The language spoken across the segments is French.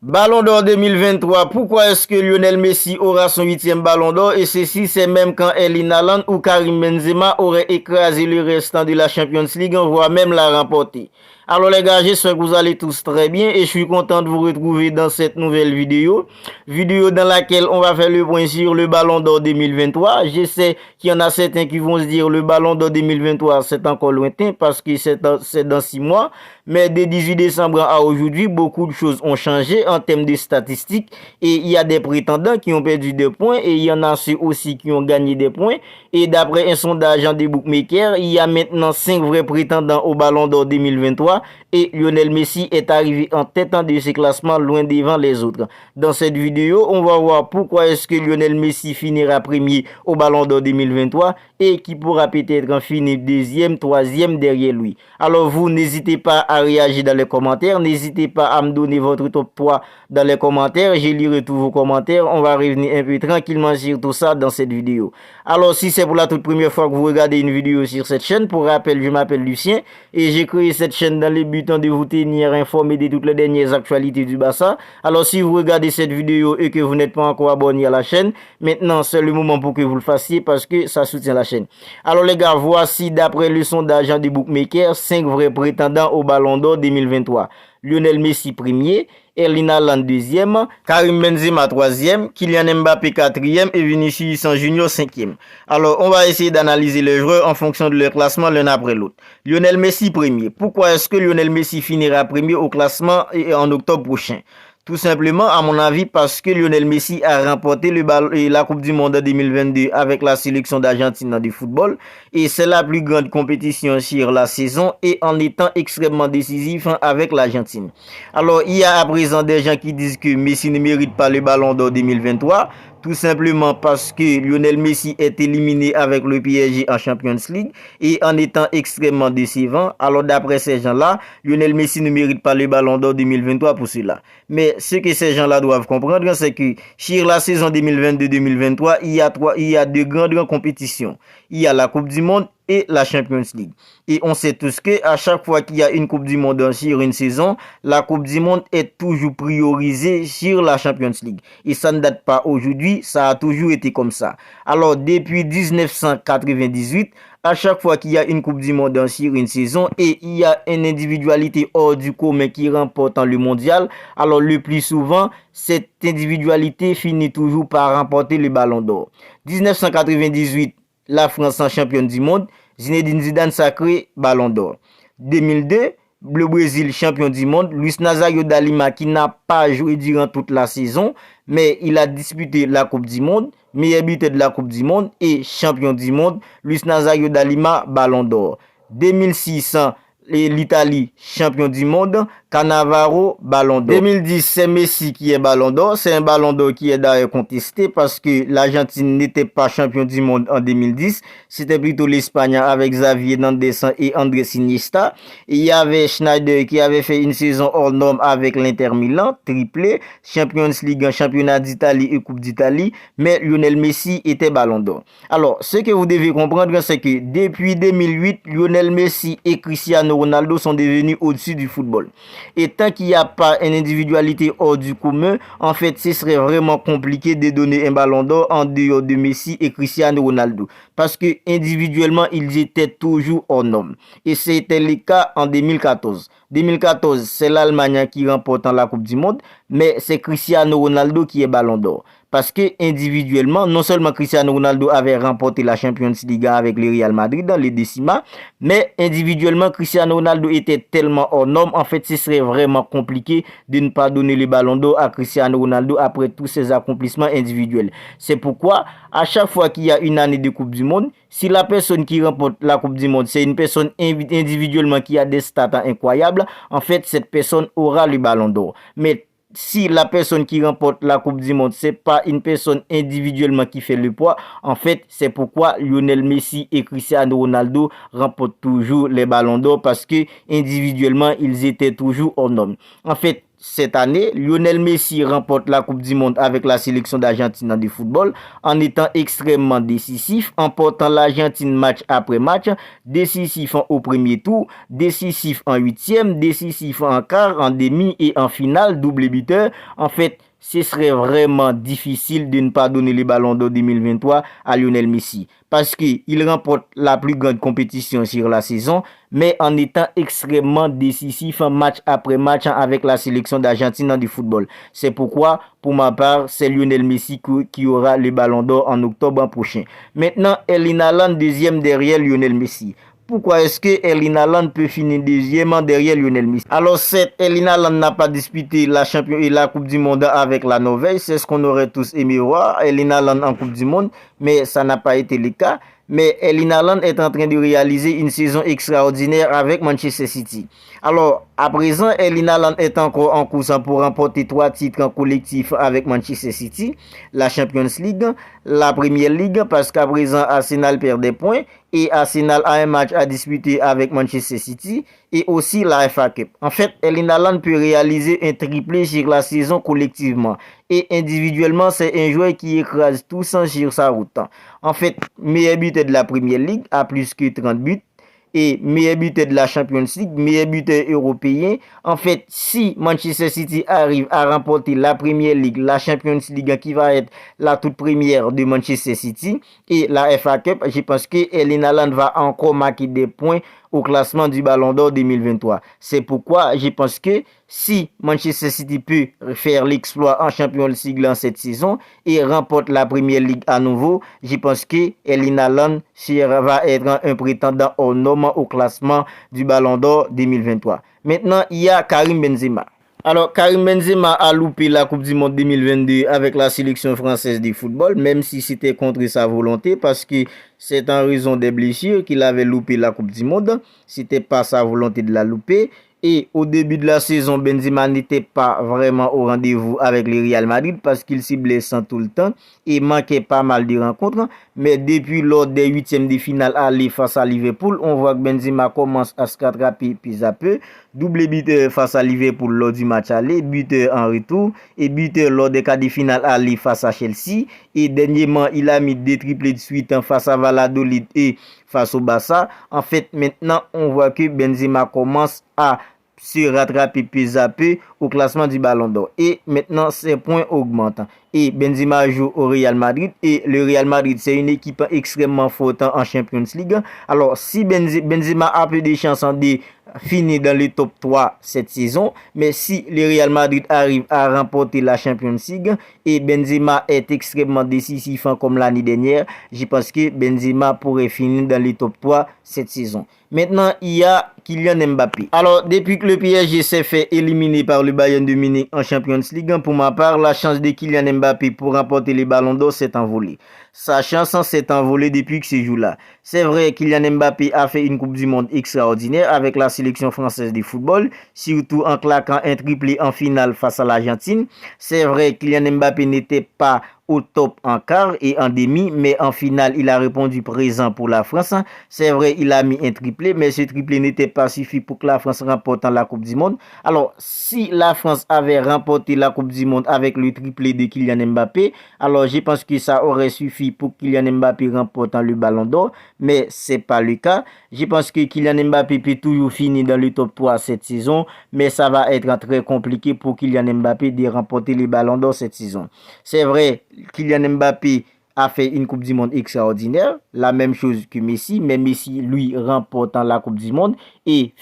Ballon d'Or 2023, pourquoi est-ce que Lionel Messi aura son 8e Ballon d'Or et ceci c'est même quand Erling Haaland ou Karim Benzema auraient écrasé le restant de la Champions League, voire même la remporter. Alors les gars, j'espère que vous allez tous très bien et je suis content de vous retrouver dans cette nouvelle vidéo dans laquelle on va faire le point sur le Ballon d'Or 2023. Je sais qu'il y en a certains qui vont se dire le Ballon d'Or 2023 c'est encore lointain parce que c'est dans 6 mois, mais de 18 décembre à aujourd'hui, beaucoup de choses ont changé en termes de statistiques et il y a des prétendants qui ont perdu des points et il y en a ceux aussi qui ont gagné des points. Et d'après un sondage des bookmakers, il y a maintenant 5 vrais prétendants au Ballon d'Or 2023 et Lionel Messi est arrivé en tête de ce classement loin devant les autres. Dans cette vidéo, on va voir pourquoi est-ce que Lionel Messi finira premier au Ballon d'Or 2023 et qui pourra peut-être en finir deuxième, troisième derrière lui. Alors vous, n'hésitez pas à réagir dans les commentaires, n'hésitez pas à me donner votre top 3 dans les commentaires, je lirai tous vos commentaires, on va revenir un peu tranquillement sur tout ça dans cette vidéo. Alors si c'est pour la toute première fois que vous regardez une vidéo sur cette chaîne, pour rappel, je m'appelle Lucien et j'ai créé cette chaîne dans le but de vous tenir informé de toutes les dernières actualités du Barça. Alors si vous regardez cette vidéo et que vous n'êtes pas encore abonné à la chaîne, maintenant c'est le moment pour que vous le fassiez parce que ça soutient la chaîne. Alors les gars, voici d'après le sondage des bookmakers 5 vrais prétendants au Ballon d'Or 2023. Lionel Messi premier, Erling Haaland deuxième, Karim Benzema troisième, Kylian Mbappé quatrième et Vinicius Junior cinquième. Alors on va essayer d'analyser les joueurs en fonction de leur classement l'un après l'autre. Lionel Messi premier. Pourquoi est-ce que Lionel Messi finira premier au classement en octobre prochain? Tout simplement, à mon avis, parce que Lionel Messi a remporté la Coupe du Monde 2022 avec la sélection d'Argentine de football. Et c'est la plus grande compétition sur la saison et en étant extrêmement décisif avec l'Argentine. Alors, il y a à présent des gens qui disent que Messi ne mérite pas le Ballon d'Or 2023. Tout simplement parce que Lionel Messi est éliminé avec le PSG en Champions League et en étant extrêmement décevant. Alors d'après ces gens-là, Lionel Messi ne mérite pas le Ballon d'Or 2023 pour cela. Mais ce que ces gens-là doivent comprendre, c'est que sur la saison 2022-2023, il y a deux grandes compétitions. Il y a la Coupe du Monde et la Champions League. Et on sait tous que à chaque fois qu'il y a une Coupe du Monde sur une saison, la Coupe du Monde est toujours priorisée sur la Champions League. Et ça ne date pas aujourd'hui, ça a toujours été comme ça. Alors depuis 1998, à chaque fois qu'il y a une Coupe du Monde sur une saison et il y a une individualité hors du commun qui remporte le mondial, alors le plus souvent, cette individualité finit toujours par remporter le Ballon d'Or. 1998, la France en championne du monde, Zinedine Zidane sacré Ballon d'Or. 2002, le Brésil champion du monde, Luis Nazario da Lima qui n'a pas joué durant toute la saison, mais il a disputé la Coupe du Monde, meilleur buteur de la Coupe du Monde et champion du monde, Luis Nazario da Lima Ballon d'Or. 2006, l'Italie champion du monde, Cannavaro Ballon d'Or. 2010, c'est Messi qui est Ballon d'Or. C'est un Ballon d'Or qui est d'ailleurs contesté parce que l'Argentine n'était pas champion du monde en 2010. C'était plutôt l'Espagne avec Xavier Hernandez et Andrés Iniesta. Et il y avait Schneider qui avait fait une saison hors norme avec l'Inter Milan, triplé, Champions League, championnat d'Italie et Coupe d'Italie. Mais Lionel Messi était Ballon d'Or. Alors, ce que vous devez comprendre, c'est que depuis 2008, Lionel Messi et Cristiano Ronaldo sont devenus au-dessus du football. Et tant qu'il n'y a pas une individualité hors du commun, en fait, ce serait vraiment compliqué de donner un Ballon d'Or en dehors de Messi et Cristiano Ronaldo. Parce que individuellement, ils étaient toujours hors norme. Et c'était le cas en 2014. 2014, c'est l'Allemagne qui remporte la Coupe du Monde, mais c'est Cristiano Ronaldo qui est Ballon d'Or. Parce que individuellement, non seulement Cristiano Ronaldo avait remporté la Champions League avec le Real Madrid dans les décimats, mais individuellement, Cristiano Ronaldo était tellement hors norme. En fait, ce serait vraiment compliqué de ne pas donner le Ballon d'Or à Cristiano Ronaldo après tous ses accomplissements individuels. C'est pourquoi, à chaque fois qu'il y a une année de Coupe du Monde, si la personne qui remporte la Coupe du Monde, c'est une personne individuellement qui a des stats incroyables, en fait, cette personne aura le Ballon d'Or. Mais si la personne qui remporte la Coupe du Monde, c'est pas une personne individuellement qui fait le poids, en fait, c'est pourquoi Lionel Messi et Cristiano Ronaldo remportent toujours les Ballons d'Or parce que individuellement, ils étaient toujours hors norme. En fait, cette année, Lionel Messi remporte la Coupe du Monde avec la sélection d'Argentine de football en étant extrêmement décisif, en portant l'Argentine match après match, décisif au premier tour, décisif en huitième, décisif en quart, en demi et en finale, double buteur. En fait, ce serait vraiment difficile de ne pas donner le ballon d'or 2023 à Lionel Messi parce qu'il remporte la plus grande compétition sur la saison, mais en étant extrêmement décisif match après match avec la sélection d'Argentine du football. C'est pourquoi, pour ma part, c'est Lionel Messi qui aura le ballon d'or en octobre prochain. Maintenant, Erling Haaland deuxième derrière Lionel Messi. Pourquoi est-ce que Erling Haaland peut finir deuxièmement derrière Lionel Messi? Alors certes, Erling Haaland n'a pas disputé la Coupe du Monde avec la Norvège, c'est ce qu'on aurait tous aimé voir, Erling Haaland en Coupe du Monde, mais ça n'a pas été le cas. Mais Erling Haaland est en train de réaliser une saison extraordinaire avec Manchester City. Alors, à présent, Erling Haaland est encore en course pour remporter 3 titres en collectif avec Manchester City, la Champions League, la Premier League, parce qu'à présent, Arsenal perd des points et Arsenal a un match à disputer avec Manchester City et aussi la FA Cup. En fait, Erling Haaland peut réaliser un triplé sur la saison collectivement et individuellement, c'est un joueur qui écrase tout sur sa route. En fait, meilleur buteur de la Premier League à plus que 30 buts. Et meilleur buteur de la Champions League, meilleur buteur européen. En fait, si Manchester City arrive à remporter la Premier League, la Champions League qui va être la toute première de Manchester City et la FA Cup, je pense que Erling Haaland va encore marquer des points au classement du Ballon d'Or 2023. C'est pourquoi je pense que si Manchester City peut faire l'exploit en Champions League en cette saison et remporte la Premier League à nouveau, je pense que Erling Haaland va être un prétendant au nom au classement du Ballon d'Or 2023. Maintenant, il y a Karim Benzema. Alors, Karim Benzema a loupé la Coupe du Monde 2022 avec la sélection française de football, même si c'était contre sa volonté, parce que c'est en raison des blessures qu'il avait loupé la Coupe du Monde. C'était pas sa volonté de la louper. Et au début de la saison, Benzema n'était pas vraiment au rendez-vous avec le Real Madrid parce qu'il s'y blessait tout le temps et manquait pas mal de rencontres. Mais depuis lors des huitièmes de finale aller face à Liverpool, on voit que Benzema commence à se rattraper peu à peu. Double buteur face à Liverpool lors du match aller, buteur en retour et buteur lors des quarts de finale aller face à Chelsea. Et dernièrement, il a mis des triplés de suite face à Valladolid et face au Barça. En fait, maintenant, on voit que Benzema commence à se rattraper peu à peu au classement du Ballon d'Or. Et maintenant, ses points augmentent. Et Benzema joue au Real Madrid. Et le Real Madrid, c'est une équipe extrêmement forte en Champions League. Alors, si Benzema a peu de chances de finir dans le top 3 cette saison, mais si le Real Madrid arrive à remporter la Champions League et Benzema est extrêmement décisif comme l'année dernière, je pense que Benzema pourrait finir dans le top 3 cette saison. Maintenant, il y a Kylian Mbappé. Alors, depuis que le PSG s'est fait éliminer par le Bayern de Munich en Champions League, pour ma part, la chance de Kylian Mbappé pour remporter les ballons d'or s'est envolée. Sa chance s'est envolée depuis que ce jour-là. C'est vrai, Kylian Mbappé a fait une Coupe du Monde extraordinaire avec la sélection française de football, surtout en claquant un triplé en finale face à l'Argentine. C'est vrai, Kylian Mbappé n'était pas au top en quart et en demi, mais en finale, il a répondu présent pour la France. C'est vrai, il a mis un triplé, mais ce triplé n'était pas suffi pour que la France remporte la Coupe du Monde. Alors, si la France avait remporté la Coupe du Monde avec le triplé de Kylian Mbappé, alors je pense que ça aurait suffi pour Kylian Mbappé remportant le Ballon d'Or, mais c'est pas le cas. Je pense que Kylian Mbappé peut toujours finir dans le top 3 cette saison, mais ça va être très compliqué pour Kylian Mbappé de remporter le Ballon d'Or cette saison. C'est vrai, Kylian Mbappé a fait une Coupe du Monde extraordinaire, la même chose que Messi, mais Messi, lui, remportant la Coupe du Monde et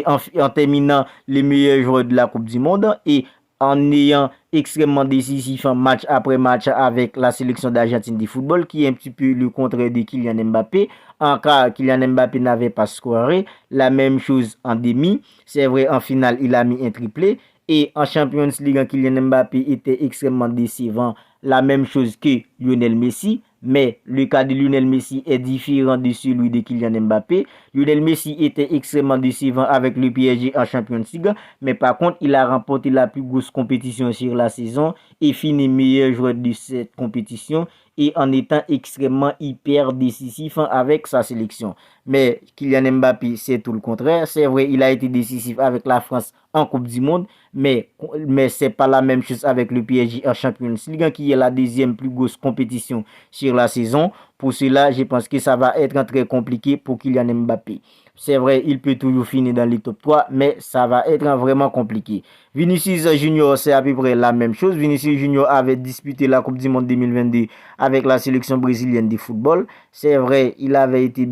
en terminant les meilleurs joueurs de la Coupe du Monde et en ayant extrêmement décisif match après match avec la sélection d'Argentine de football, qui est un petit peu le contraire de Kylian Mbappé. En cas, Kylian Mbappé n'avait pas scoré, la même chose en demi. C'est vrai, en finale, il a mis un triplé. Et en Champions League, Kylian Mbappé était extrêmement décevant. La même chose que Lionel Messi. Mais le cas de Lionel Messi est différent de celui de Kylian Mbappé. Lionel Messi était extrêmement décevant avec le PSG en Champions League. Mais par contre, il a remporté la plus grosse compétition sur la saison et fini meilleur joueur de cette compétition. et en étant extrêmement hyper décisif avec sa sélection. Mais Kylian Mbappé, c'est tout le contraire. C'est vrai, il a été décisif avec la France en Coupe du Monde, mais c'est pas la même chose avec le PSG en Champions League, qui est la deuxième plus grosse compétition sur la saison. Pour cela, je pense que ça va être très compliqué pour Kylian Mbappé. C'est vrai, il peut toujours finir dans les top 3, mais ça va être vraiment compliqué. Vinicius Junior, c'est à peu près la même chose. Vinicius Junior avait disputé la Coupe du Monde 2022 avec la sélection brésilienne de football. C'est vrai, il avait été